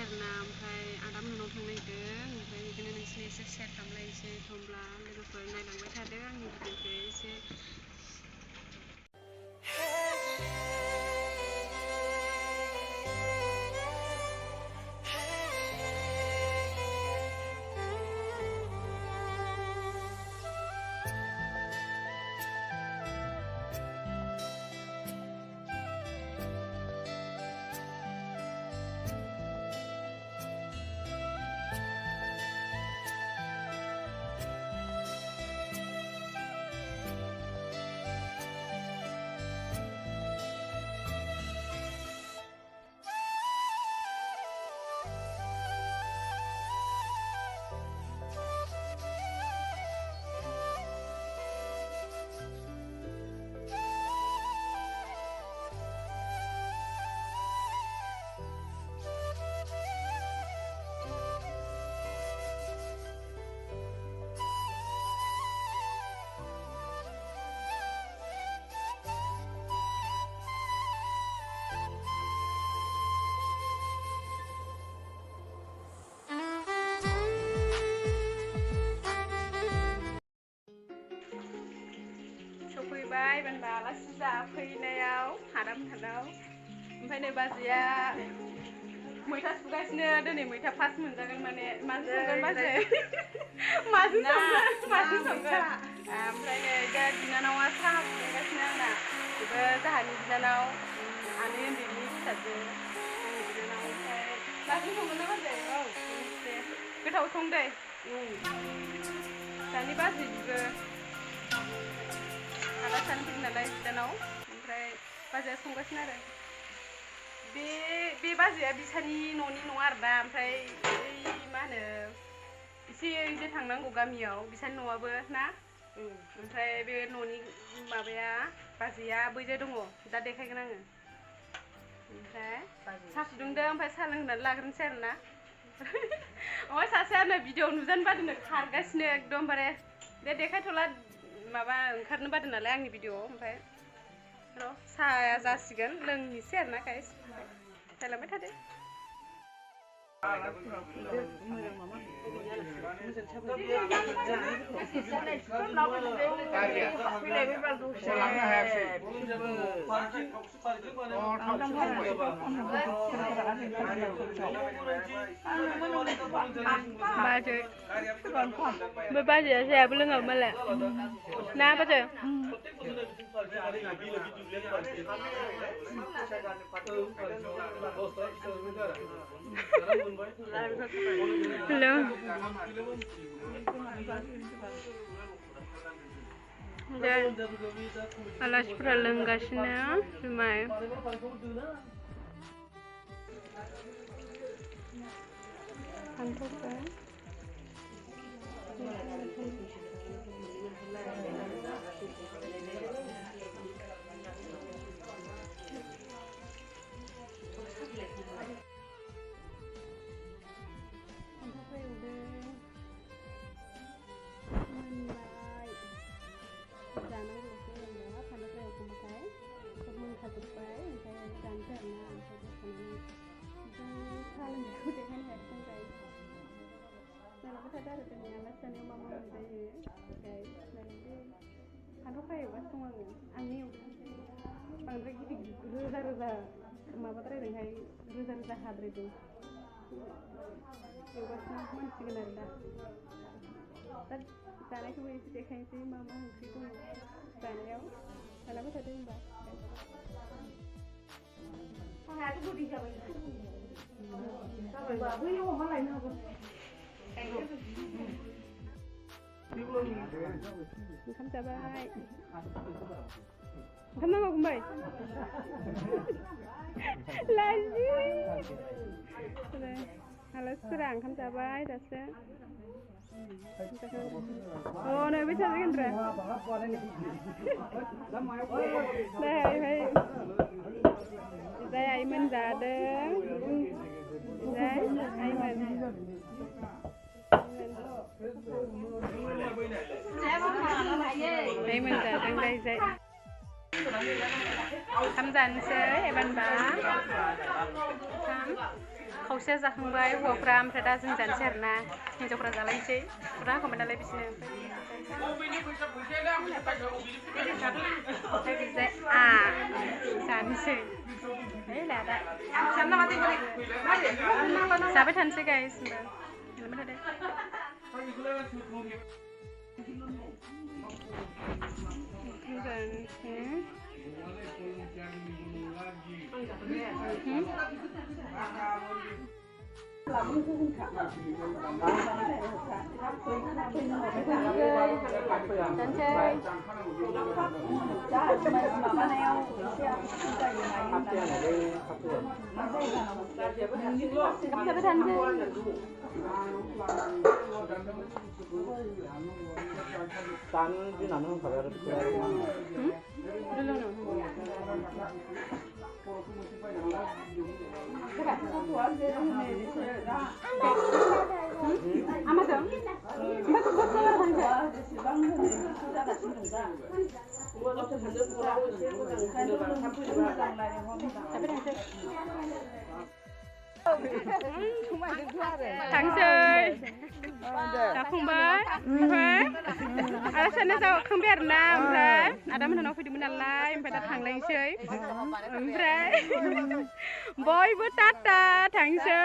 आरोना ओमफ्राय आदा मोननाव थांनो नागिरदों ओमफ्राय बेखौनो नोंसिनो एसे शेयार खालामलायनोसै होमब्ला लोगोफोर नायलांबाय थादों आंनि भिडिअखौ एसे सफैबाय होनबा आलासि जाफैनायाव हादामोनहानाव ओमफ्राय नै बाजैया मैथा सुगासिनो दिनै मैथा फार्स्ट मोनजागोन माने माजों संगोन बाजै माजों संगोन ओमफ्राय नै दा बिनानावा साहा फुदुंगासिनो आंना बेबो जोंहानि बिनानाव आनै उन्दैनि फिसाजो आंनि बिनानाव ओमफ्राय माजों संगोन ना बाजै औ एसे गोथाव सं दे दानि बाजै बिबो आलासियानो फैदों नालाय बिदानाव ओमफ्राय बाजैया संगासिनो आरो बे बाजैया बिसानि न'नि नङा आरोना ओमफ्राय मा होनो एसे एसे थांनांगौ गामियाव बिसानि न'आबो ना ओमफ्राय बे न'नि माबाया बाजैया बैजाय दङ दा देखायगोन आङो ओमफ्राय साहा फुदुंदों ओमफ्राय साहा लोंनानै लाग्रोनोसै आरोना ओमफ्राय सासेयानो भिडिअ नुजानो बादोंनो खारगासिनो एकदमबारे दे देखायथ'ला माबा ओंखारनो बादों नालाय आंनि भिडिअ ओमफ्राय र' साहाया जासिगोन लोंनोसै आरोना गाइस जालांबाय थादो बाजैया जायाबो लोङाबो मालाय ना बाजै हेलो दे आलासिफोरा लोंगासिनो जुमाय फान्थावफोर फान्थाव फ्राय एवगासिनो दं आंनि बांद्राय गिदिर रोजा रोजा माबाद्रायदोंहाय रोजा रोजा हाद्रायदों एवगासिनो मोनसिगोन आरो दा जानायखौबो एसे देखायनोसै मा मा ओंख्रि दङ जानायाव जालांबाय थादो होनबा साहायाथ' गोदै जाबाय बैयाव अमा लायनो हागोन ओंखाम जाबाय ओंखाम नामा फंबाय लाजि आलासिफोरा ओंखाम जाबाय दासो अ नै बै जागोन रा जाय आइमोन जादों जाय आइमोन आइमोन जादों जाय ओंखाम जानोसै एबारबा ओंखाम खावसेया जाखांबाय हौवाफ्रा ओमफ्राय दा जों जानोसै आरोना हिन्जावफ्रा जालायनोसै फुरा होखांबाय नालाय बिसोरनो ओमफ्राय बिजाय जानोसै लादा जाबाय थानोसै गाइस होनबा थांसै जाखांबाय ओमफ्राय आलासियानो जाखांबाय आरोना ओमफ्राय आदामोननाव फैदोंमोन नालाय ओमफ्राय दा थांलायनोसै ओमफ्राय बयबो टाटा थांसै